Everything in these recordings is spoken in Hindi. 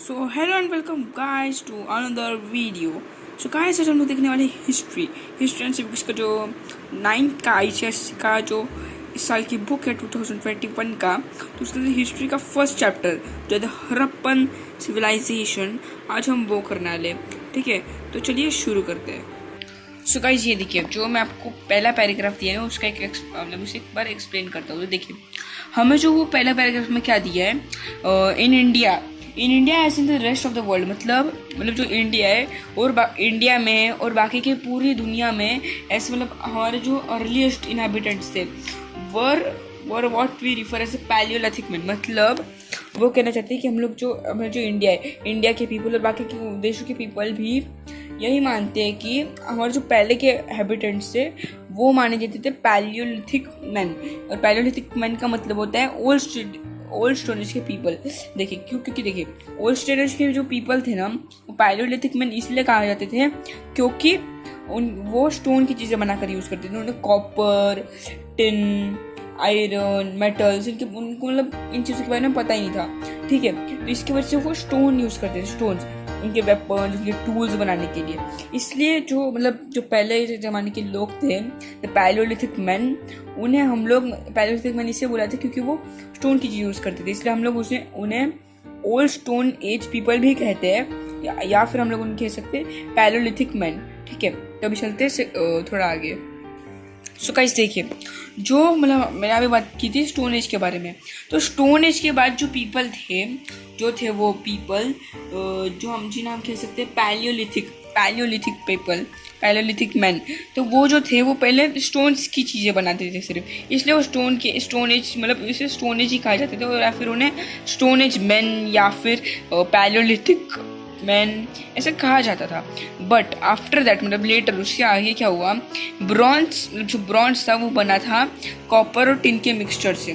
So hello and welcome guys to another video. So guys आज हम लोग देखने वाले हिस्ट्री एंड सिविक्स का जो 9th का ICSE का जो इस साल की बुक है 2021 का, तो उसके अंदर हिस्ट्री का फर्स्ट चैप्टर जो है हड़प्पन सिविलाइजेशन, आज हम वो करने वाले। ठीक है, तो चलिए शुरू करते हैं। सो गाइस ये देखिए, जो मैं आपको पहला पैराग्राफ दिया है उसका उसे एक बार एक्सप्लेन करता हूँ। तो देखिए हमें जो वो पहला पैराग्राफ में क्या दिया है, in India as in the rest of the world, मतलब जो इंडिया है और इंडिया में और बाकी की पूरी दुनिया में ऐसे, मतलब हमारे जो अर्लीस्ट इनहेबिटेंट्स थे were what we refer as palaeolithic man. मतलब वो कहना चाहते हैं कि हम लोग जो इंडिया है, इंडिया के पीपल और बाकी के देशों के पीपल भी यही मानते हैं कि हमारे जो पहले के हैबिटेंट्स थे वो माने जाते थे पैलियोलिथिक मैन। और पैलियोलिथिक मैन का मतलब होता है ओल्ड स्टोन एज के पीपल। देखिए क्योंकि देखिए ओल्ड स्टोन एज के जो पीपल थे ना, वो पैलियोलिथिक मैन इसलिए कहा जाते थे क्योंकि वो स्टोन की चीज़ें बनाकर यूज़ करते थे। उन्होंने कॉपर, टिन, आयरन, मेटल्स, उनको मतलब इन चीज़ों के बारे में पता ही नहीं था। ठीक है, तो इसकी वजह से वो स्टोन यूज़ करते थे, स्टोन्स उनके वेपन्स, उनके टूल्स बनाने के लिए। इसलिए जो पहले ज़माने के लोग थे पैलियोलिथिक मैन, उन्हें हम लोग पैलियोलिथिक मैन इससे बोला था क्योंकि वो स्टोन की चीज़ यूज़ करते थे, इसलिए हम लोग उन्हें ओल्ड स्टोन एज पीपल भी कहते हैं, या फिर हम लोग उन्हें कह सकते हैं पैलियोलिथिक मैन। ठीक है, तो अभी चलते हैं थोड़ा आगे। सो गाइस देखिए, जो मतलब मैंने अभी बात की थी स्टोन एज के बारे में, तो स्टोन एज के बाद जो पीपल थे वो पीपल जो हम जी नाम कह सकते हैं पैलियोलिथिक पीपल, पैलियोलिथिक मैन। तो वो जो थे वो पहले स्टोन्स की चीज़ें बनाते थे सिर्फ, इसलिए वो स्टोन एज मतलब इसे स्टोन एज ही कहा जाते थे, और या फिर उन्हें स्टोन एज मैन या फिर पैलियोलिथिक मैन ऐसे कहा जाता था। बट आफ्टर दैट, मतलब लेटर, उसके आगे क्या हुआ, जो ब्रॉन्ज था वो बना था कॉपर और टिन के मिक्सचर से।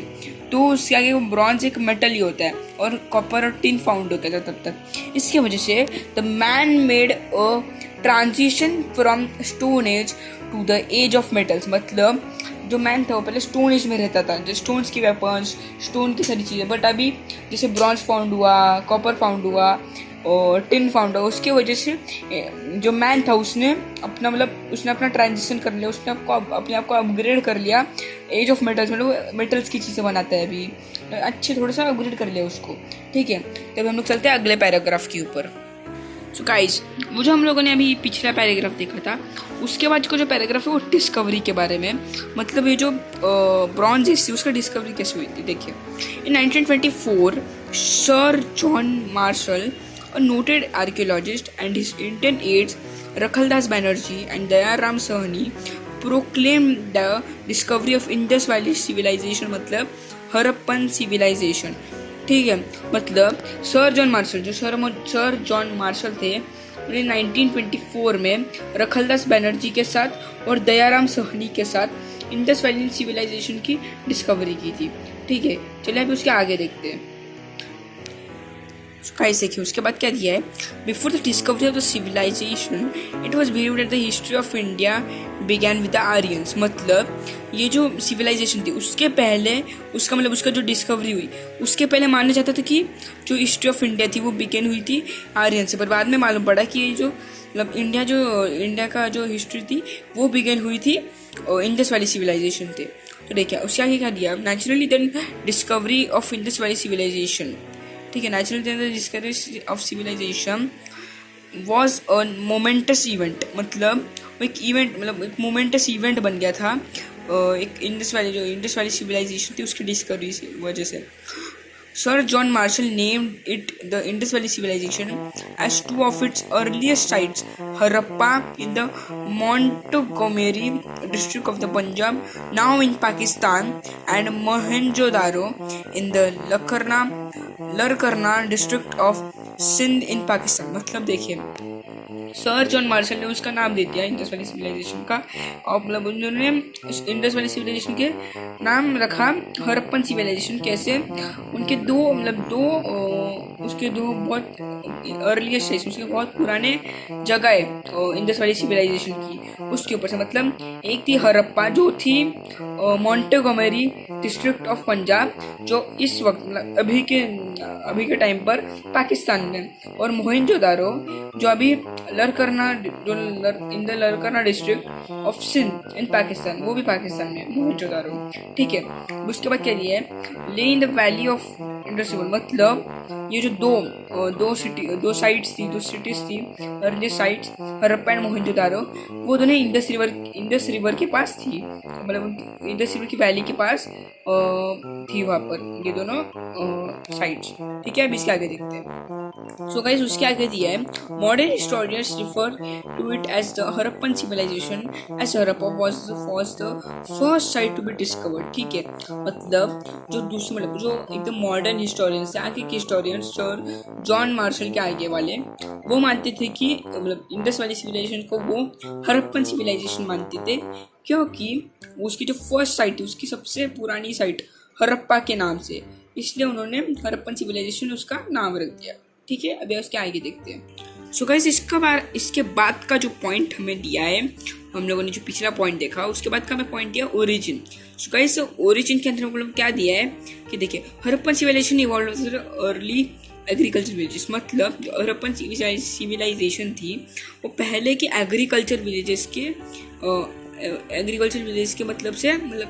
तो उसके आगे वो ब्रॉन्ज एक मेटल ही होता है और कॉपर और टिन फाउंड होता था तब तक। इसकी वजह से the man made a transition from stone age to the age of metals. मतलब जो मैन था वो पहले स्टोन एज में रहता था, जो स्टोन्स की वेपन्स, स्टोन की सारी चीज़ें। बट अभी जैसे ब्रॉन्ज फाउंड हुआ, कॉपर फाउंड हुआ और टिन फाउंड हुआ, उसके वजह से जो मैन था उसने अपना ट्रांजिशन कर लिया, उसने अपने आप को अपग्रेड कर लिया एज ऑफ मेटल्स, मतलब मेटल्स की चीज़ें बनाता है अभी, अच्छे थोड़ा सा अपग्रेड कर लिया उसको। ठीक है, तब हम लोग चलते हैं अगले पैराग्राफ के ऊपर। सो गाइस, वो जो हम लोगों ने अभी पिछला पैराग्राफ देखा था, उसके बाद को जो पैराग्राफ है वो डिस्कवरी के बारे में। मतलब ये जो ब्रॉन्ज एज थी उसका डिस्कवरी कैसे हुई थी। देखिए, इन 1924 sir John Marshall, a noted archaeologist, and his Indian aides Rakhaldas Banerjee and Dayaram Sahni proclaimed the discovery of Indus Valley civilization, मतलब हड़प्पन civilization। ठीक है, मतलब सर जॉन मार्शल थे, उन्हें 1924 में रखलदास बैनर्जी के साथ और दयाराम सहनी के साथ इंडस वैली सिविलाइजेशन की डिस्कवरी की थी। ठीक है, चलिए अभी उसके आगे देखते हैं। गाइस देखिए उसके बाद क्या दिया है, before the discovery of the civilisation it was believed that the history of India began with the Aryans. मतलब ये जो सिविलाइजेशन थी उसके पहले, उसका जो डिस्कवरी हुई उसके पहले माना जाता था कि जो हिस्ट्री ऑफ इंडिया थी वो बिगेन हुई थी आर्यन से। पर बाद में मालूम पड़ा कि ये जो मतलब इंडिया का जो हिस्ट्री थी वो बिगेन हुई थी इंडस वैली सिविलाइजेशन थे। तो देखिए उसके आगे क्या दिया, naturally then discovery of Indus valley civilisation. ठीक है, natural discovery of civilisation was a momentous event. मतलब एक मोमेंटस इवेंट बन गया था एक इंडस वैली सिविलाइजेशन थी उसकी डिस्कवरी की वजह से। Sir John Marshall named it the Indus Valley Civilization as two of its earliest sites, Harappa in the Montgomery district of the Punjab, now in Pakistan, and Mohenjo-daro in the Larkarna district of Sindh in Pakistan। मतलब देखिए सर जॉन मार्शल ने उसका नाम दे दिया इंडस वैली सिविलाइजेशन का, और मतलब उन्होंने इंडस वैली सिविलाइजेशन के नाम रखा हड़प्पन सिविलाइजेशन। कैसे? उनके उसके दो बहुत अर्लीस्ट स्टेज, उसके बहुत पुराने जगह है इंडस वैली सिविलाइजेशन की, उसके ऊपर से। मतलब एक थी हड़प्पा जो थी मोंटेगोमेरी डिस्ट्रिक्ट ऑफ पंजाब, जो इस वक्त मतलब अभी के टाइम पर पाकिस्तान में, और मोहनजोदारो जो अभी in the Larkana district of Sindh in Pakistan, वो भी पाकिस्तान में मोहनजोदारो। ठीक है, उसके बाद क्या दिया है? ले in the valley of Indus river, मतलब ये जो दो साइट्स थी early sites Harappa and Mohenjodaro, वो दोनों इंडस रिवर के पास थी, मतलब इंडस रिवर की वैली के पास थी वहाँ पर ये दोनों साइट्स। ठीक है, अब इसके आगे देखते हैं। सो गाइस, उसके आगे दिया है modern historians refer to it as the Harappan civilisation, as Harappa was the first site to be discovered. ठीक है, मतलब जो एकदम मॉडर्न हिस्टोरियंस है, आगे के हिस्टोरियंस सर जॉन मार्शल के आगे वाले, वो मानते थे कि मतलब इंडस वैली सिविलाइजेशन को वो हड़प्पन सिविलाइजेशन मानते थे, क्योंकि उसकी जो फर्स्ट साइट थी, उसकी सबसे पुरानी साइट हड़प्पा के नाम से, इसलिए उन्होंने हड़प्पन सिविलाइजेशन उसका नाम रख दिया। ठीक है, अभी उसके आगे देखते हैं। सो गाइस, इसके बाद का जो पॉइंट हमें दिया है, हम लोगों ने जो पिछला पॉइंट देखा, उसके बाद का हमें पॉइंट दिया ओरिजिन। सो गाइस, ओरिजिन के अंदर मतलब क्या दिया है कि देखिए, Harappan civilisation evolve early agriculture villages, मतलब जो हड़प्पन सिविलाइजेशन थी वो पहले के एग्रीकल्चर विलेजेस के मतलब से, मतलब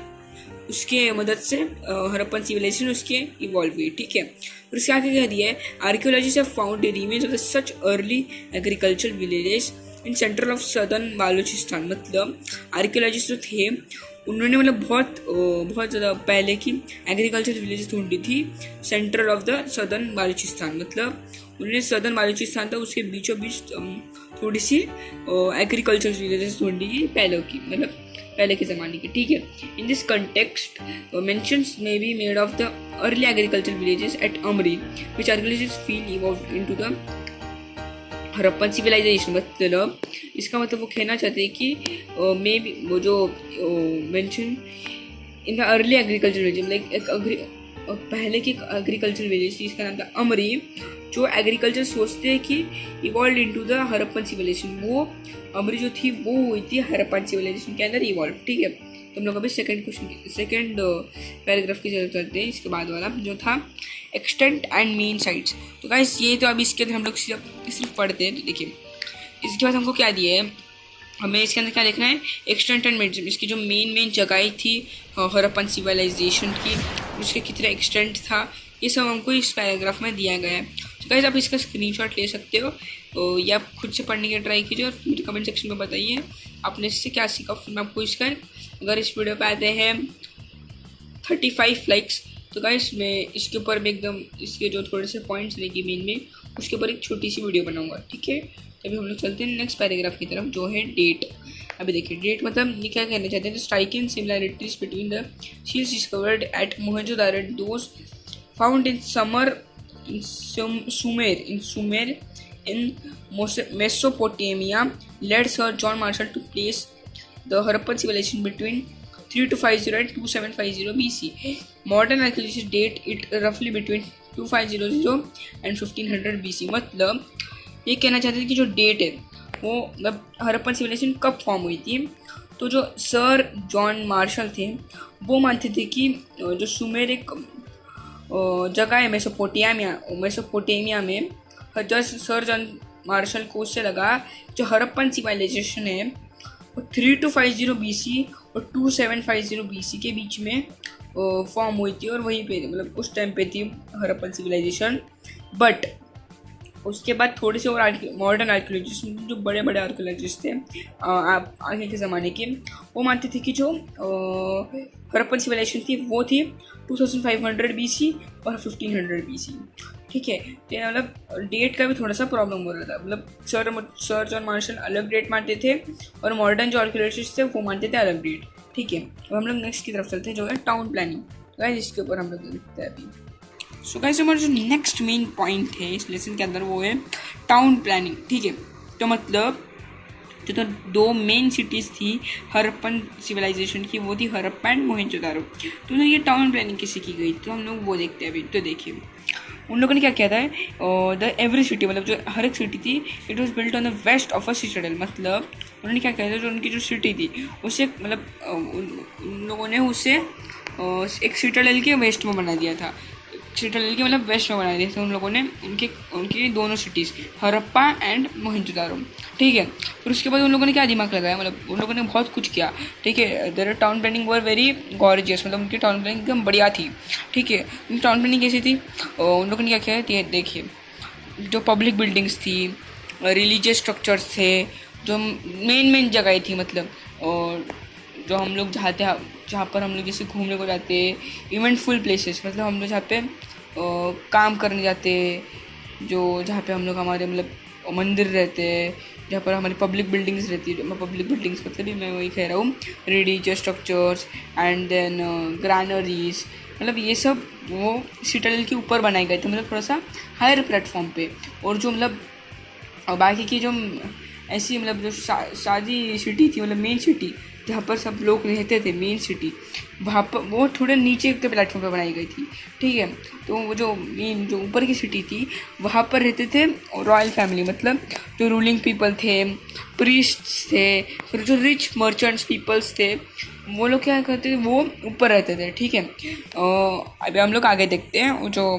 उसके मदद से हड़प्पन सिविलाइजेशन उसके इवॉल्व हुई। ठीक है, और उसके आगे क्या दिया है? Archaeologists have found remains of such early agriculture villages in central of southern Baluchistan, मतलब आर्कियोलॉजिस्ट जो थे उन्होंने मतलब बहुत ज़्यादा पहले की एग्रीकल्चर विलेजेस ढूंढी थी central of the southern Baluchistan, मतलब उन्होंने सदर्न बालूचिस्तान था उसके बीचों बीच थोड़ी सी एग्रीकल्चर विलेजेस ढूंढी थी पहले के ज़माने की। ठीक है, in this context mentions may be made of the early agriculture villages at Amri which archaeologists feel evolve into the Harappan civilisation. मतलब इसका मतलब वो कहना चाहते हैं कि मे बी वो जो mention in the early agriculture village, like पहले की एग्रीकल्चर विलेज थी, इसका नाम था अमरी, जो एग्रीकल्चर सोचते हैं कि evolve into the Harappan civilisation, वो अमरी जो थी वो हुई थी हड़प्पन सिविलाइजेशन के अंदर इवॉल्व। ठीक है, तो हम लोग अभी सेकंड पैराग्राफ की जरूरत करते हैं, इसके बाद वाला जो था एक्सटेंट एंड मेन साइट्स। तो गाइस, ये तो अभी इसके अंदर हम लोग सिर्फ पढ़ते हैं। तो देखिए, इसके बाद हमको क्या दिया है, हमें इसके अंदर क्या देखना है? एक्सटेंट एंड मेन, इसकी जो मेन जगह थी हड़प्पन सिविलाइजेशन की, उसके कितना एक्सटेंट था, ये सब हमको इस पैराग्राफ में दिया गया है। तो गाइस, आप इसका स्क्रीनशॉट ले सकते हो या आप खुद से पढ़ने की ट्राई कीजिए और मुझे कमेंट सेक्शन में बताइए आपने इससे क्या सीखा। फिर मैं आपको इसका, अगर इस वीडियो पे आते हैं 35 लाइक्स, तो गाइस मैं इसके ऊपर भी एकदम इसके जो थोड़े से पॉइंट्स रहेंगे मेन में, उसके ऊपर एक छोटी सी वीडियो बनाऊंगा। ठीक है, तभी हम लोग चलते हैं नेक्स्ट पैराग्राफ की तरफ, जो है डेट। अभी देखिए, डेट मतलब ये क्या कहना चाहते हैं? Striking similarities between the seals discovered at Mohenjodaro those found in Sumer in Mesopotamia led Sir John Marshall to place the Harappan civilization between 3250 and 2750 BC. Modern archaeologists date it roughly between 2500 and 1500 BC. मतलब ये कहना चाहते थे कि जो डेट है वो मतलब हड़प्पन सिविलाइजेशन कब फॉर्म हुई थी। तो जो सर जॉन मार्शल थे वो मानते थे कि जो सुमेर एक जगह है मेसोपोटामिया में, जज सर जॉन मार्शल को उससे लगा जो हड़प्पन सिविलाइजेशन है वो 3250 BC और 2750 BC के बीच में फॉर्म हुई थी, और वहीं पे मतलब उस टाइम पे थी हड़प्पन सिविलाइजेशन। बट उसके बाद थोड़े से और मॉडर्न आर्कियोलॉजिस्ट, जो बड़े बड़े आर्कियोलॉजिस्ट थे आगे के ज़माने के, वो मानते थे कि जो हड़प्पन सिविलाइजेशन थी वो थी 2500 BC और 1500 BC। ठीक है, तो मतलब डेट का भी थोड़ा सा प्रॉब्लम हो रहा था, मतलब सर जॉन मार्शल अलग डेट मानते थे और मॉडर्न जो आर्कियोलॉजिस्ट थे वो मानते थे अलग डेट। ठीक है, तो हम लोग नेक्स्ट की तरफ चलते हैं, जो है टाउन प्लानिंग। तो गाइस, इसके ऊपर हम लोग देखते हैं अभी। सो गाइस, हमारा जो नेक्स्ट मेन पॉइंट है इस लेसन के अंदर वो है टाउन प्लानिंग। ठीक है, तो मतलब जो तो दो मेन सिटीज़ थी हड़प्पन सिविलाइजेशन की, वो थी हड़प्पा एंड मोहनजोदारो। तो ये टाउन प्लानिंग कैसे की गई, तो हम लोग वो देखते हैं अभी। तो देखिए उन लोगों ने क्या किया था, द एवरी सिटी मतलब जो हर एक सिटी थी, it was built on the west of a citadel. मतलब उन्होंने क्या किया था, जो उनकी जो सिटी थी उसे मतलब उन लोगों ने उसे एक सिटाडेल के वेस्ट में बना दिया था। सिटाडेल के मतलब वेस्ट में बना दिया था उन लोगों ने उनकी दोनों सिटीज़ हड़प्पा एंड मोहनजोदारो। ठीक है, फिर उसके बाद उन लोगों ने क्या दिमाग लगाया, मतलब उन लोगों ने बहुत कुछ किया। ठीक है, their town planning were very gorgeous, मतलब उनकी टाउन प्लानिंग एकदम बढ़िया थी। ठीक है, उनकी टाउन प्लानिंग कैसी थी, उन लोगों ने क्या किया देखिए, जो पब्लिक बिल्डिंग्स थी, रिलीजियस स्ट्रक्चर्स थे, जो मेन जगह थी, मतलब और जो हम लोग जहाँ पर हम लोग जैसे घूमने को जाते, इवेंटफुल प्लेसेस, मतलब हम लोग जहाँ पे काम करने जाते, जो जहाँ पे हम लोग हमारे मतलब मंदिर रहते हैं, जहाँ पर हमारी पब्लिक बिल्डिंग्स रहती है। पब्लिक बिल्डिंग्स मतलब भी मैं वही कह रहा हूँ, religious structures and then granaries, मतलब ये सब वो सिटाडेल के ऊपर बनाए गए थे, मतलब थोड़ा सा हायर प्लेटफॉर्म पे। और जो मतलब बाकी की जो ऐसी मतलब जो शादी सिटी थी, मतलब मेन सिटी जहाँ पर सब लोग रहते थे, मेन सिटी, वहाँ पर वो थोड़े नीचे के प्लेटफॉर्म पर बनाई गई थी। ठीक है, तो वो जो मेन जो ऊपर की सिटी थी वहाँ पर रहते थे रॉयल फैमिली, मतलब जो रूलिंग पीपल थे, प्रीस्ट्स थे, फिर जो रिच मर्चेंट्स पीपल्स थे, वो लोग क्या करते थे, वो ऊपर रहते थे। ठीक है, अभी हम लोग आगे देखते हैं वो जो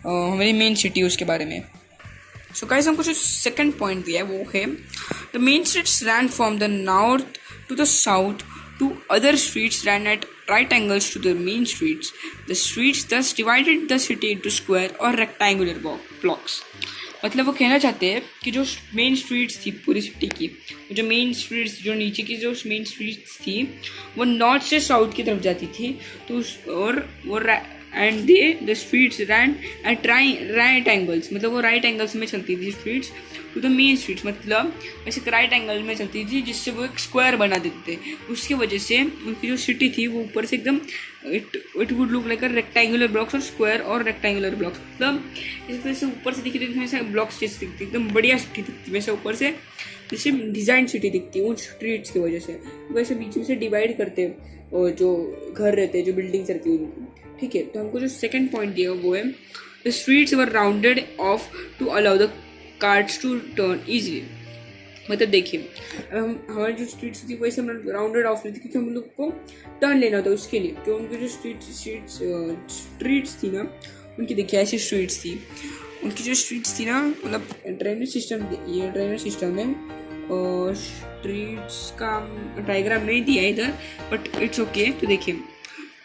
हमारी मेन सिटी उसके बारे में। सो गाइस हमको जो सेकंड पॉइंट दिया है वो है, the main streets ran from the north to the south, two other streets ran at right angles to the main streets. The streets thus divided the city into square or rectangular blocks. मतलब वो कहना चाहते हैं कि जो मेन स्ट्रीट्स थी पूरी सिटी की, जो मेन स्ट्रीट्स जो नीचे की जो मेन स्ट्रीट्स थी वो नॉर्थ से साउथ की तरफ जाती थी, तो और वो and the streets ran at right angles, मतलब वो राइट एंगल्स में चलती थी streets to the main streets, मतलब ऐसे राइट एंगल में चलती थी, जिससे वो एक स्क्वायर बना देते थे। उसकी वजह से उनकी जो सिटी थी वो ऊपर से एकदम it would look like a rectangular blocks, और स्क्वायर और रेक्टेंगुलर ब्लॉक्स, मतलब इस तरह से ऊपर से दिखती थी, वैसे ब्लॉक्स जैसे दिखती, एकदम बढ़िया सिटी दिखती, वैसे ऊपर से जैसे डिज़ाइन सिटी दिखती उन स्ट्रीट्स की वजह से। वैसे बीच में से डिवाइड करते और जो घर रहते हैं, जो बिल्डिंग्स रहती है उनको। ठीक है, तो हमको जो सेकंड पॉइंट दिया वो है, the streets were rounded off to allow the carts to turn easily. मतलब देखिए हमारी जो स्ट्रीट्स थी वैसे हम राउंडेड ऑफ नहीं थी, क्योंकि हम लोग को टर्न लेना होता उसके लिए। तो उनकी जो स्ट्रीट्स थी ना, उनकी देखिए ऐसी स्ट्रीट्स थी, उनकी जो स्ट्रीट्स थी ना, मतलब ड्रेनेज सिस्टम, ये ड्रेनेज सिस्टम है, और स्ट्रीट्स का डायग्राम नहीं दिया इधर, बट इट्स ओके। तो देखिए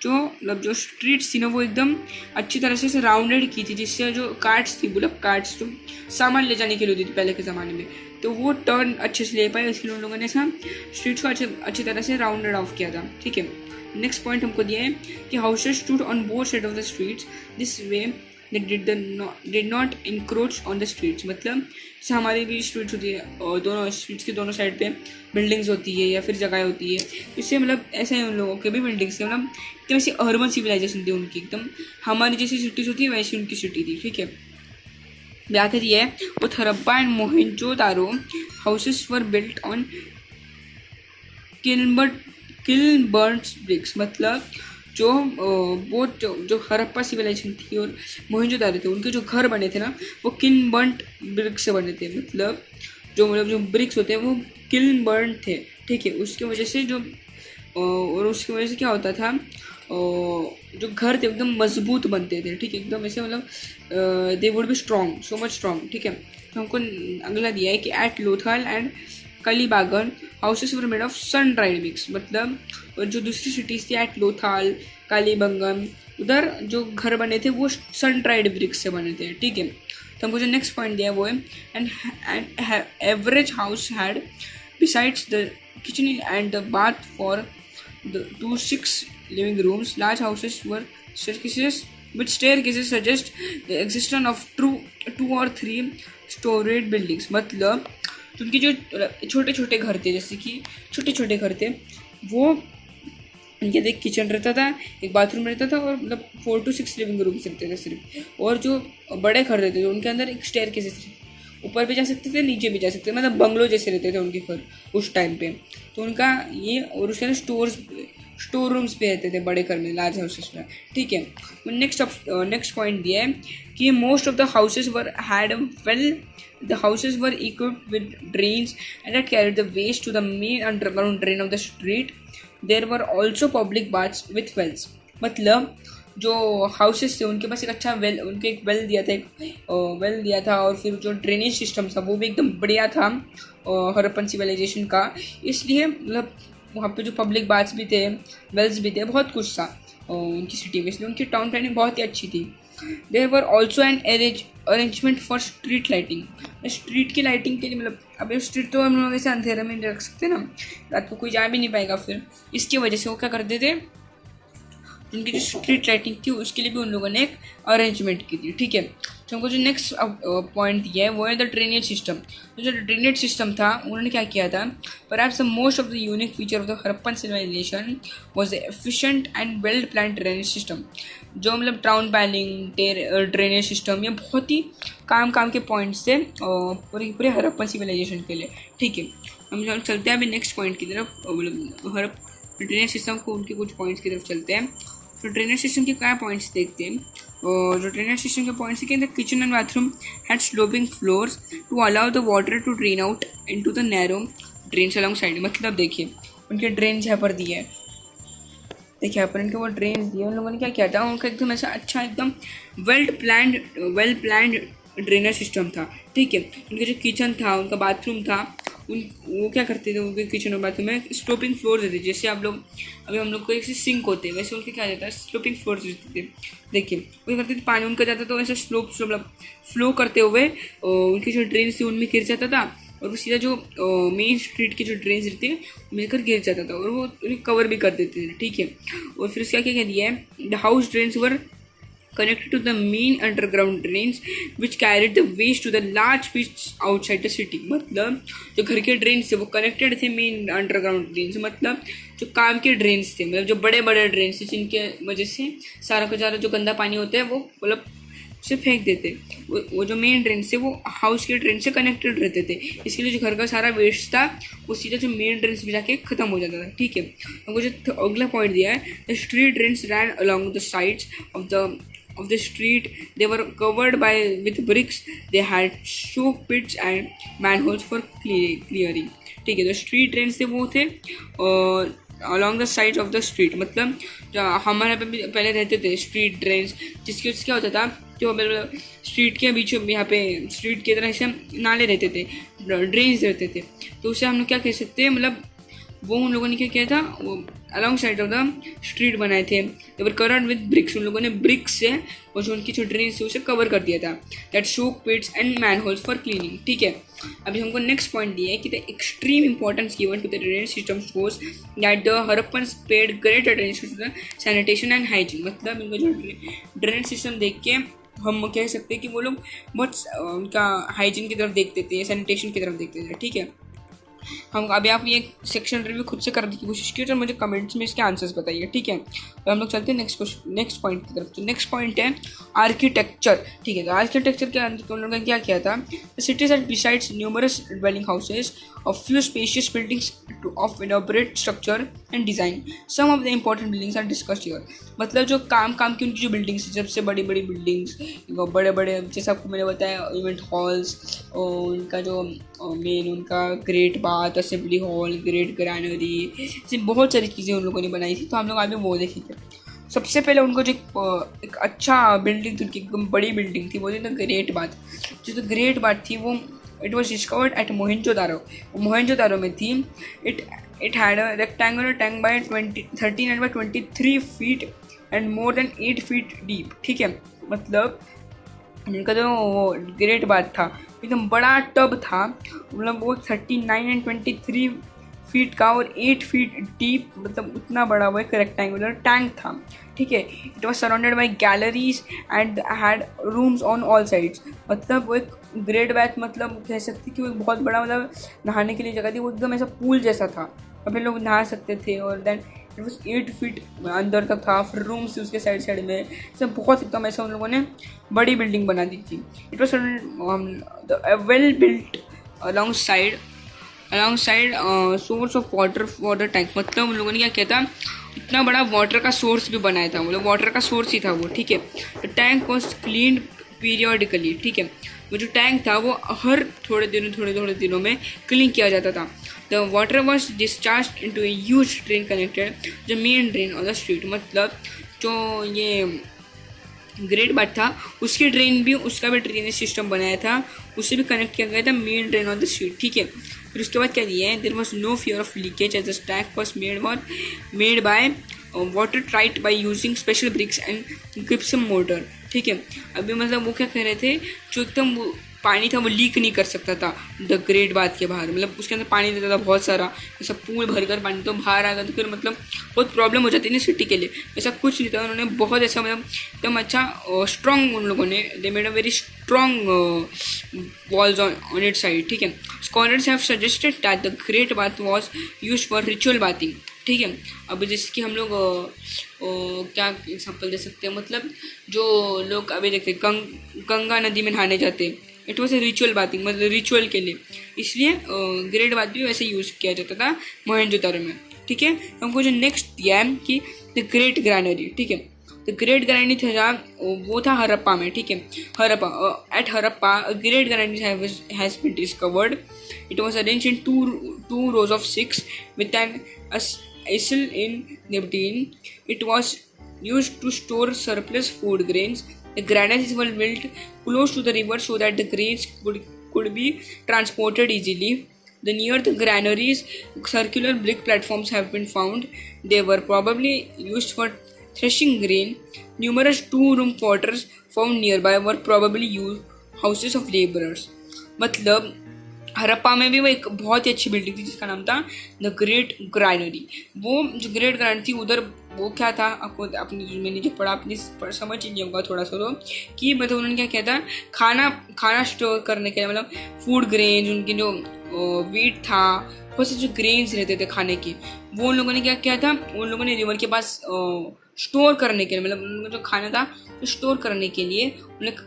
जो मतलब जो स्ट्रीट्स थी ना वो एकदम अच्छी तरह से राउंडेड की थी, जिससे जो कार्ट्स थी, मतलब कार्ट्स जो सामान ले जाने के लिए होती थी पहले के ज़माने में, तो वो टर्न अच्छे से ले पाए, इसलिए उन लोगों ने ऐसा स्ट्रीट्स को अच्छी तरह से राउंडेड ऑफ किया था। ठीक है, नेक्स्ट पॉइंट हमको दिया है कि houses stood on both side of the streets, this way did not encroach on the streets, मतलब जैसे हमारी भी स्ट्रीट्स होती है और दोनों स्ट्रीट्स के दोनों साइड पे बिल्डिंग्स होती है या फिर जगह होती है, इससे मतलब ऐसे ही उन लोगों के भी बिल्डिंग्स थे, मतलब एकदम ऐसी अर्बन सिविलाइजेशन थी उनकी, एकदम हमारी जैसी सिटीज़ होती है वैसी उनकी सिटी थी। ठीक है, आखिर ये वो Harappa and Mohenjodaro houses were built on kiln burnt bricks, मतलब जो वो जो हड़प्पा सिविलाइजेशन थी और मोहनजोदारो थे, उनके जो घर बने थे ना वो किल्नबर्न्ट ब्रिक्स से बने थे, मतलब जो ब्रिक्स होते हैं वो किल्नबर्न थे। ठीक है, उसकी वजह से जो और उसकी वजह से क्या होता था, जो घर थे एकदम मजबूत बनते थे। ठीक है, एकदम ऐसे मतलब they would be strong, so much strong. ठीक है, तो हमको अगला दिया है कि at Lothal and Kalibangan houses were made of sun dried bricks, मतलब और जो दूसरी सिटीज़ थी एट लोथल कालीबंगन, उधर जो घर बने थे वो सन ड्राइड ब्रिक्स से बने थे। ठीक है, तो हमको जो नेक्स्ट पॉइंट दिया है वो है and average house had besides the kitchen and the bath for the 6 living rooms. Large houses were staircases with staircases suggest the existence of two or three storied buildings, मतलब उनके जो छोटे छोटे घर थे, जैसे कि छोटे छोटे घर थे, वो उनके एक किचन रहता था, एक बाथरूम रहता था, और मतलब 4 to 6 लिविंग रूम्स रहते थे सिर्फ, और जो बड़े घर रहते थे उनके अंदर एक स्टेयरकेसेस थे, ऊपर भी जा सकते थे, नीचे भी जा सकते थे, मतलब बंगलो जैसे रहते थे उनके घर उस टाइम पे। तो उनका ये, और उसके अंदर स्टोर रूम्स भी रहते थे बड़े घर में, लार्ज हाउसेस में, ठीक है। नेक्स्ट पॉइंट दिया है कि most of the houses were had well, the houses were equipped with drains and that carried the waste to the main underground drain of the street. There were also public baths with wells. मतलब जो हाउसेस थे उनके पास एक अच्छा वेल, उनके एक वेल दिया था, एक वेल दिया था, और फिर जो ड्रेनेज सिस्टम था वो भी एकदम बढ़िया था हड़प्पन सिविलाइजेशन का। इसलिए मतलब वहाँ पे जो पब्लिक बाथ्स भी थे, वेल्स भी थे, बहुत कुछ था उनकी सिटी में, इसलिए उनकी टाउन प्लानिंग बहुत ही अच्छी थी। There were also an arrangement for street lighting. Street की लाइटिंग के लिए, मतलब अब स्ट्रीट तो हम लोग ऐसे अंधेरे में नहीं रख सकते ना, रात को कोई जा भी नहीं पाएगा, फिर इसकी वजह से वो क्या करते थे, उनकी जो स्ट्रीट लाइटिंग थी उसके लिए भी उन लोगों ने एक अरेंजमेंट की थी, ठीक है। तो हमको जो नेक्स्ट पॉइंट दिया है वो है द ड्रेनेज सिस्टम। तो जो ड्रेनेज सिस्टम था उन्होंने क्या किया था, perhaps the most of the unique feature of the Harappan civilisation was the efficient and well planned drainage system. जो मतलब टाउन प्लानिंग, ड्रेनेज सिस्टम, ये बहुत ही काम के पॉइंट्स थे पूरे हड़प्पन सिविलाइजेशन के लिए, ठीक है। हम चलते हैं अभी नेक्स्ट पॉइंट की तरफ, मतलब ड्रेनेज सिस्टम को उनके कुछ पॉइंट्स की तरफ चलते हैं। तो ड्रेनेज सिस्टम के क्या पॉइंट्स देखते हैं, और जो ड्रेनेज सिस्टम के पॉइंट्स है, the kitchen and bathroom had sloping floors to allow the water to drain out into the narrow drains alongside. मतलब देखिए उनके ड्रेन्स यहाँ पर दिए हैं, देखिए यहाँ पर इनके वो ड्रेन्स दिए, उन लोगों ने क्या किया था, उनका एकदम ऐसा अच्छा एकदम वेल प्लान्ड ड्रेनेज सिस्टम था, ठीक है। उनका जो किचन था, उनका बाथरूम था, वो क्या करते थे, उनके किचन और बाथरूम में स्लोपिंग फ्लोर्स रहते थे। जैसे आप लोग अभी हम लोग को एक सिंक होते हैं, वैसे उनके क्या रहता है, स्लोपिंग फ्लोर्स रहते थे। देखिए वो करते थे, पानी उनका जाता तो ऐसा मतलब फ्लो करते हुए उनकी जो ड्रेन थी उनमें गिर जाता था, और वो सीधा जो मेन स्ट्रीट के जो ड्रेन्स रहते हैं मिलकर गिर जाता था, और वो उन्हें कवर भी कर देते थे, ठीक है। और फिर उसका क्या दिया है, the house drains were connected to the main underground drains which carried the waste to the large pits outside the city। मतलब जो घर के ड्रेन्स थे वो कनेक्टेड थे मेन अंडरग्राउंड ड्रेन से, मतलब जो काम के ड्रेन्स थे, मतलब जो बड़े बड़े ड्रेन्स थे जिनके वजह से सारा का सारा जो गंदा पानी होता है वो मतलब उसे फेंक देते। वो जो मेन ड्रेन थे वो हाउस के ड्रेन से कनेक्टेड रहते थे, इसलिए जो घर का सारा वेस्ट था वो सीधा जो मेन ड्रेन्स में जाके ख़त्म हो जाता था, ठीक है। हमको जो अगला पॉइंट दिया है, the street drains ran along the sides of the street. They were covered with bricks. They had choke pits and manholes for clearing, ठीक है। तो स्ट्रीट ड्रेन्स थे वो थे along the sides of the street, मतलब जो हमारे यहाँ पे भी पहले रहते थे स्ट्रीट ड्रेन्स, जिसके उससे क्या होता था, जो मतलब स्ट्रीट के बीच में यहाँ पे स्ट्रीट की तरह से नाले रहते थे, ड्रेन्स रहते थे, तो उसे हम लोग क्या कह सकते हैं, मतलब वो उन लोगों ने क्या किया था, वो along side of the street बनाए थे। दे वर कवर्ड विद ब्रिक्स, उन लोगों ने ब्रिक्स से और जो उनकी जो ड्रेन्स थे उसे कवर कर दिया था। That soak pits and manholes for cleaning, ठीक है। अभी हमको नेक्स्ट पॉइंट दिया है कि the extreme importance given to the drainage system shows that the Harappans paid great attention to the sanitation and hygiene. मतलब इनका जो ड्रेनेज सिस्टम देख के हम कह सकते हैं कि वो लोग बहुत उनका हाइजीन की तरफ देखते थे, सैनिटेशन की तरफ देखते थे, ठीक है। हम अभी आप ये सेक्शन रिव्यू खुद से करने की कोशिश कीजिए और मुझे कमेंट्स में इसके आंसर्स बताइए, ठीक है। तो हम लोग चलते हैं नेक्स्ट पॉइंट की तरफ। तो नेक्स्ट पॉइंट है आर्किटेक्चर, ठीक है। तो आर्किटेक्चर के अंदर उन लोगों ने क्या किया था, cities and besides numerous dwelling houses of few spacious buildings of इनॉपरेट structure and design, some of the important buildings are discussed here. मतलब जो काम की उनकी जो बिल्डिंग्स, सबसे बड़ी बड़ी बिल्डिंग्स, बड़े जैसे आपको मैंने बताया इवेंट हॉल्स, उनका जो मेन उनका great bath, assembly hall, great granary, ऐसी बहुत सारी चीज़ें उन लोगों ने बनाई थी। तो हम लोग आगे वो देखेंगे। सबसे पहले उनको जो एक अच्छा बिल्डिंग थी, उनकी एकदम बड़ी बिल्डिंग थी, वो थी द ग्रेट बाथ। जो तो ग्रेट बाथ थी वो it was discovered at Mohenjodaro में थी। It had a rectangular tank by 13 by 23 feet and more than 8 feet deep, ठीक है। मतलब उनका जो ग्रेट बाथ था एकदम बड़ा टब था, मतलब वो 39 and 23 फीट का और 8 feet डीप, मतलब उतना बड़ा वो एक रेक्टेंगुलर टैंक था, ठीक है। It was surrounded by galleries and had rooms on all sides. मतलब वो एक ग्रेट बाथ, मतलब कह सकते कि वो एक बहुत बड़ा मतलब नहाने के लिए जगह थी, वो एकदम ऐसा पूल जैसा था, वहाँ पे लोग नहा सकते थे। और देन इट वॉज 8 feet अंदर तक था, फिर रूम्स थी उसके साइड साइड में, सब बहुत एकदम ऐसा उन लोगों ने बड़ी बिल्डिंग बना दी थी। It was well built along side source of water tank, मतलब उन लोगों ने क्या किया था, इतना बड़ा वाटर का सोर्स भी बनाया था, मतलब वाटर का सोर्स ही था वो, ठीक है। The tank was clean periodically, ठीक है। वो जो टैंक था वो हर थोड़े दिनों में क्लीन किया जाता था। The water was discharge into a huge drain connected the main drain on the street, मतलब जो ये ग्रेट बात था उसकी ड्रेन भी, उसका भी ड्रेनेज सिस्टम बनाया था, उससे भी कनेक्ट किया गया था main drain on the street, ठीक है। फिर उसके बाद क्या दिया है, there was no fear of leakage as the tank was made by water ट्राइट by using special bricks and gypsum mortar, ठीक है। अभी मतलब वो क्या कह रहे थे, जो एकदम पानी था वो लीक नहीं कर सकता था द ग्रेट बाथ के बाहर, मतलब उसके अंदर पानी देता था बहुत सारा, ऐसा पूल भरकर पानी, तो बाहर आ गया तो फिर मतलब बहुत प्रॉब्लम हो जाती है ना सिटी के लिए। ऐसा कुछ नहीं था, उन्होंने बहुत ऐसा मतलब एकदम अच्छा स्ट्रॉन्ग, उन लोगों ने they made a very strong walls on it side, ठीक है। Scholars have suggested that the great bath was use for ritual bathing, ठीक है। अभी जैसे कि हम लोग क्या एग्जाम्पल दे सकते हैं, मतलब जो लोग अभी देखते गंगा नदी में नहाने जाते हैं, it was a ritual bathing, मतलब रिचुअल के लिए, इसलिए ग्रेट बाथ भी वैसे यूज़ किया जाता था मोहनजोदारो में, ठीक है। हमको जो नेक्स्ट दिया है कि द ग्रेट ग्रैनरी, ठीक है। द ग्रेट ग्रैनरी था वो था हरप्पा में, ठीक है। At Harappa great granary has been discovered. It was arrange in two rows of 6 with an aisle in between. It was used to store surplus food grains. The granaries were built close to the river so that the grains could be transported easily. Near the granaries, circular brick platforms have been found. They were probably used for threshing grain. Numerous two-room quarters found nearby were probably houses of laborers. मतलब हरप्पा में भी वो एक बहुत ही अच्छी बिल्डिंग थी जिसका नाम था द ग्रेट ग्रैनरी। वो जो ग्रेट ग्रैनरी थी उधर वो क्या था, आपको अपनी मैंने जो पढ़ा अपनी समझ ही नहीं होगा थोड़ा सा, तो कि मतलब उन्होंने क्या किया था, खाना स्टोर करने के लिए, मतलब फूड ग्रेन्स, उनकी जो वीट था, बहुत से जो ग्रेन्स रहते थे खाने की, वो उन लोगों ने क्या किया था, उन लोगों ने रिवर के पास स्टोर करने के लिए, मतलब उनका जो खाना था स्टोर करने के लिए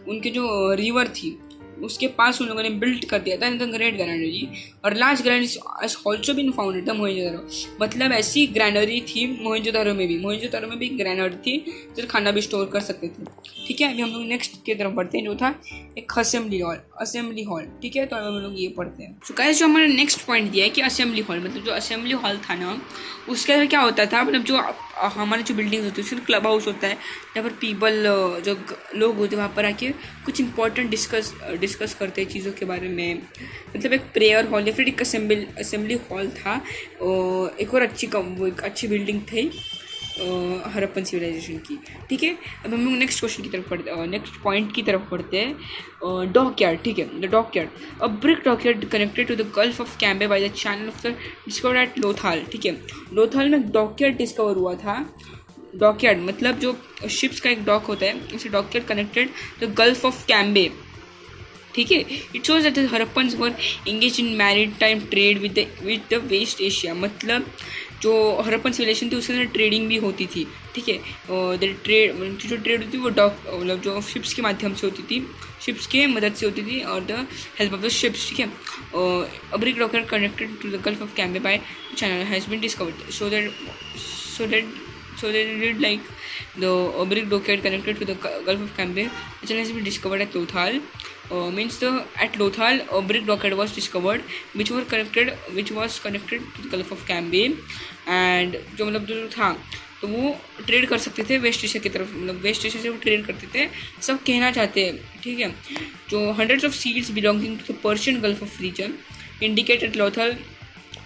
उनके जो रिवर थी उसके पास उन लोगों ने बिल्ट कर दिया था द ग्रेट ग्रैनरी। और large granary has also been found at the Mohenjodaro, मतलब ऐसी ग्रैनरी थी मोहनजोदारो में भी ग्रैनरी थी जिससे खाना भी स्टोर कर सकते थे, ठीक है। अभी हम लोग नेक्स्ट की तरफ बढ़ते हैं, जो था एक असेंबली हॉल, ठीक है। तो अब हम लोग ये पढ़ते हैं। तो गाइस जो हमारा नेक्स्ट पॉइंट दिया है कि असेंबली हॉल, मतलब जो असेंबली हॉल था ना, उसके अंदर क्या होता था, मतलब जो हमारी जो बिल्डिंग होती है उसका क्लब हाउस होता है, जहाँ पर पीपल जो लोग होते हैं वहाँ पर आके कुछ इंपॉर्टेंट डिस्कस करते हैं चीज़ों के बारे में, मतलब एक प्रेयर हॉल या फिर एक असेंबली हॉल था। एक और अच्छी बिल्डिंग थी हरप्पन सिविलाइजेशन की, ठीक है। अब हम लोग नेक्स्ट क्वेश्चन की तरफ पढ़ते, नेक्स्ट पॉइंट की तरफ पढ़ते हैं, डॉकयार्ड, ठीक है। The dockyard, a brick dockyard connected to the Gulf of Cambay by the channel of the discovered at Lothal, ठीक है। लोथाल में डॉकयार्ड डिस्कवर हुआ था। डॉकयार्ड मतलब जो शिप्स का एक डॉक होता है, इसे dockyard connected the Gulf of Cambay, ठीक है। It shows that the Harappans were engage in maritime trade with the West Asia, मतलब जो हरप्पन सिविलाइजेशन थी उसके अंदर ट्रेडिंग भी होती थी, ठीक है। जो ट्रेड होती थी वो मतलब जो शिप्स के माध्यम से होती थी, शिप्स के मदद से होती थी और the help of the ships, ठीक है। A brick dockyard connected to the Gulf of Cambay by channel has been discovered so that it did like the brick dockyard connected to the Gulf of Cambe, which has been discovered at Lothal. Means at Lothal a brick dockyard was discovered which was connected to the Gulf of Cambe, and जो मतलब जो था तो वो ट्रेड कर सकते थे वेस्ट एशिया की तरफ, मतलब वेस्ट एशिया से वो ट्रेड करते थे, सब कहना चाहते हैं, ठीक है। जो hundreds of seals belonging to the Persian Gulf of region indicated Lothal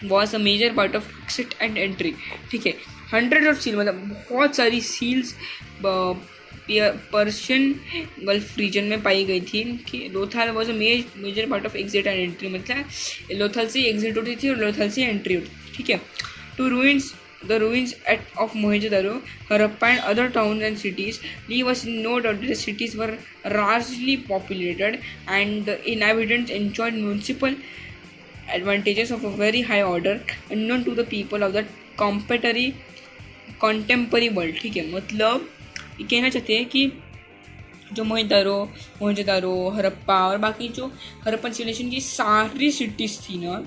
was a major part of exit and entry, ठीक है। 100 ऑफ सील मतलब बहुत सारी सील्स पर्शियन गल्फ रीजन में पाई गई थी कि Lothal was a major part of exit and entry, मतलब लोथल से एग्जिट होती थी और लोथल से एंट्री होती थी, ठीक है। To the ruins of Mohenjo-daro, Harappa and other towns and cities leave us in no doubt that the cities were largely populated and the inhabitants enjoyed municipal advantages of a very high order unknown to the people of the contemporary contemporary world, ठीक है। मतलब ये कहना चाहते हैं कि जो मोहनजोदारो, हड़प्पा और बाकी जो हड़प्पन सिविलाइजेशन की सारी सिटीज़ थी ना,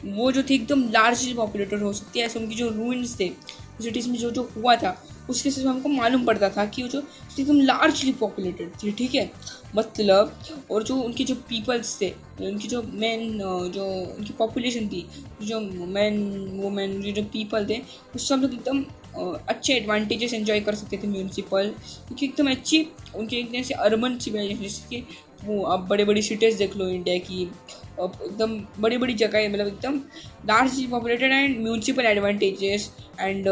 वो जो थी एकदम लार्जली पॉपुलेटेड हो सकती है। ऐसे उनकी जो रूइंस थे सिटीज़ में जो हुआ था, उसके से हमको मालूम पड़ता था कि वो जो एकदम लार्जली पॉपुलेटेड थी, ठीक है। मतलब और जो उनके जो पीपल्स थे, उनकी जो मेन जो उनकी पॉपुलेशन थी, जो मैन वुमेन जो पीपल थे, उससे हम लोग एकदम अच्छे एडवांटेजेस एंजॉय कर सकते थे म्यूनसिपल, क्योंकि एकदम अच्छी उनके एक जैसे अर्बन सिविलाइजेशन, जैसे कि वो आप बड़े बड़ी सिटीज़ देख लो इंडिया की, अब एकदम बड़ी बड़ी जगह, मतलब एकदम largely populated and municipal advantages and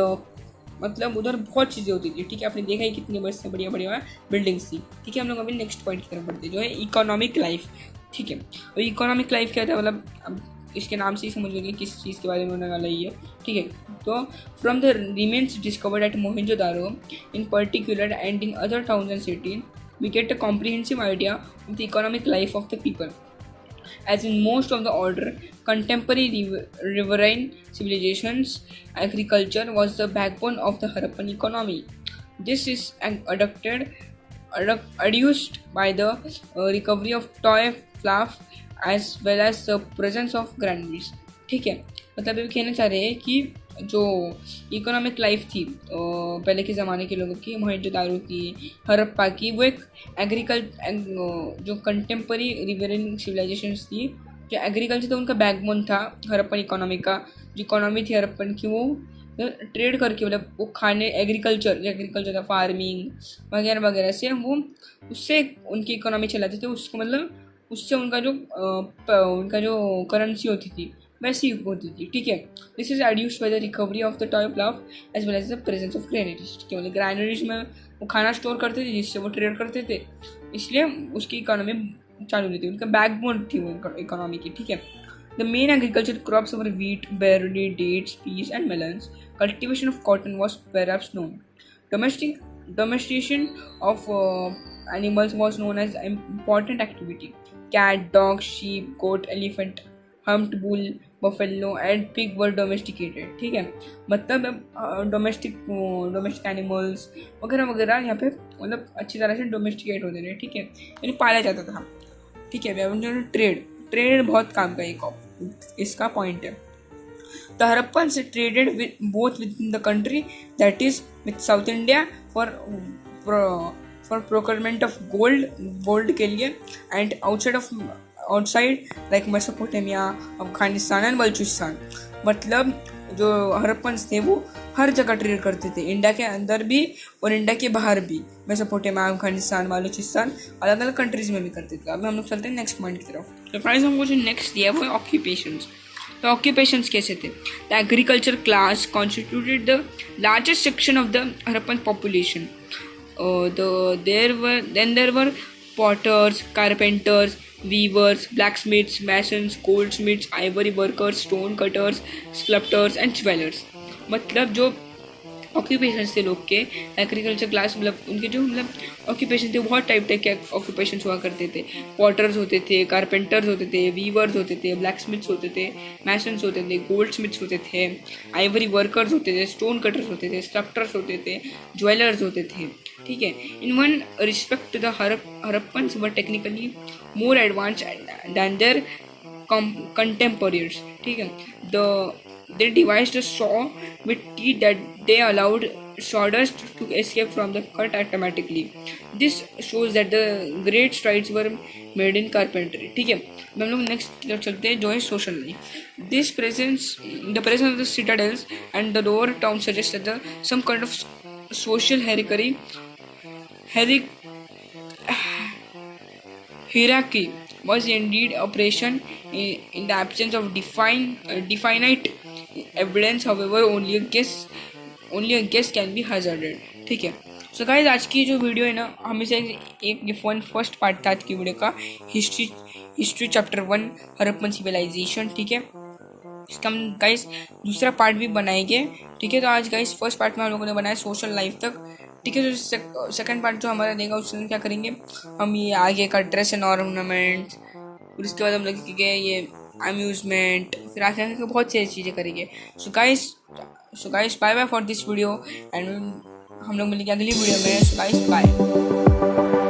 मतलब उधर बहुत चीज़ें होती थी, ठीक है। आपने देखा ही कितनी बड़ी बढ़िया बढ़िया बिल्डिंग्स थी, ठीक है। हम लोग अभी नेक्स्ट पॉइंट की तरफ बढ़ते जो है इकोनॉमिक लाइफ, ठीक है। और इकोनॉमिक लाइफ क्या था, मतलब अब इसके नाम से ही समझ लीजिए किस चीज़ के बारे में होने वाला ही है, ठीक है। तो from the remains discovered at Mohenjodaro in particular and in other towns and cities, we get a comprehensive idea of the economic life of the people. As in most of the older contemporary riverine civilizations, agriculture was the backbone of the Harappan economy. This is adduced by the recovery of toy fluff as well as the presence of granaries. ठीक है, मतलब ये कहना चाह रहे हैं कि जो इकोनॉमिक लाइफ थी पहले के ज़माने के लोगों की, मोहनजोदारो की, हड़प्पा की, वो एक जो कंटेम्परी रिवरियन सिविलाइजेशंस थी, जो एग्रीकल्चर था उनका बैकबोन था हड़प्पन इकोनॉमी का। जो इकोनॉमी थी हड़प्पन की, वो ट्रेड करके, मतलब वो खाने एग्रीकल्चर था, फार्मिंग वगैरह वगैरह से वो उससे उनकी इकोनॉमी चलाते थे। उसको मतलब उससे उनका जो करेंसी होती थी वैसी होती थी, ठीक है। This is adduced by the recovery of the toy plough as well as the presence of granaries, ठीक है। मतलब ग्रेनरीज में वो खाना स्टोर करते थे जिससे वो ट्रेड करते थे, इसलिए उसकी इकोनॉमी चालू नहीं थी, उनका बैकबोन थी वो इकोनॉमी की, ठीक है। The main agricultural crops were wheat, barley, dates, peas, and melons. Cultivation of cotton was perhaps known. Domestication of animals was known as an important activity. Cat, dog, sheep, goat, elephant, humped bull, buffalo, and pig were domesticated. ठीक है, मतलब डोमेस्टिक एनिमल्स वगैरह वगैरह यहाँ पे मतलब अच्छी तरह से डोमेस्टिकेट होते रहे, ठीक है, यानी पाला जाता था, ठीक है। ट्रेड बहुत काम का एक इसका पॉइंट है। The Harappans traded both with in the country, that is with south India for procurement of gold के लिए, and outside like Mesopotamia, Afghanistan and Balochistan. मतलब जो हड़प्पन्स थे वो हर जगह ट्रेड करते थे, इंडिया के अंदर भी और इंडिया के बाहर भी, मेसोपोटामिया, अफगानिस्तान, बलूचिस्तान, अलग अलग कंट्रीज में भी करते थे। अब हम लोग चलते हैं नेक्स्ट पॉइंट की तरफ। तो फ्रेंड्स, हमको जो नेक्स्ट दिया है वो ऑक्यूपेशंस। तो ऑक्यूपेशंस कैसे थे? The agriculture class constituted the largest section of the Harappan population. There were potters, carpenters, weavers, blacksmiths, masons, goldsmiths, ivory workers, stone cutters, sculptors and jewelers. मतलब जो ऑक्यूपेशंस थे लोग के, एग्रीकल्चर क्लास, मतलब उनके जो मतलब ऑक्यूपेशन थे बहुत टाइप के ऑक्यूपेशंस हुआ करते थे। पॉटर्स होते थे, कारपेंटर्स होते थे, वीवर्स होते थे, ब्लैकस्मिथ्स होते थे, मैसन्स होते थे, गोल्ड स्मिथ्स होते थे, आइवरी वर्कर्स होते थे, स्टोन कटर्स होते थे, स्कल्प्टर्स होते थे, ज्वेलर्स होते थे, ठीक है। In one respect the Harappans were technically more advance than their contemporaries, ठीक है। They devised a saw with teeth that they allowed sawdust to escape from the cut automatically. This shows that the great strides were made in carpentry, ठीक है। हम लोग नेक्स्ट की तरफ चलते हैं जो है social life. The presence of the citadels and the lower town suggests that some kind of social hierarchy was indeed operation in the absence of definite evidence. However, only a guess can be hazarded, ठीक है। सो गाइस, आज की जो वीडियो है ना, हमेशा एक फर्स्ट पार्ट था आज की वीडियो का, हिस्ट्री चैप्टर 1 हड़प्पन सिविलाइजेशन, ठीक है। इसका हम गाइस दूसरा पार्ट भी बनाएंगे, ठीक है। तो आज गाइस फर्स्ट पार्ट में हम लोगों ने बनाया सोशल लाइफ तक, ठीक है। तो सेकंड पार्ट जो हमारा देगा उसमें क्या करेंगे हम, ये आगे का ड्रेस एंड ऑर्नामेंट, फिर उसके बाद हम लगेंगे ये अम्यूजमेंट, फिर आगे बहुत सारी चीज़ें करेंगे। So guys so guys bye bye for this video and हम लोग मिलेंगे अगली वीडियो में। So guys bye.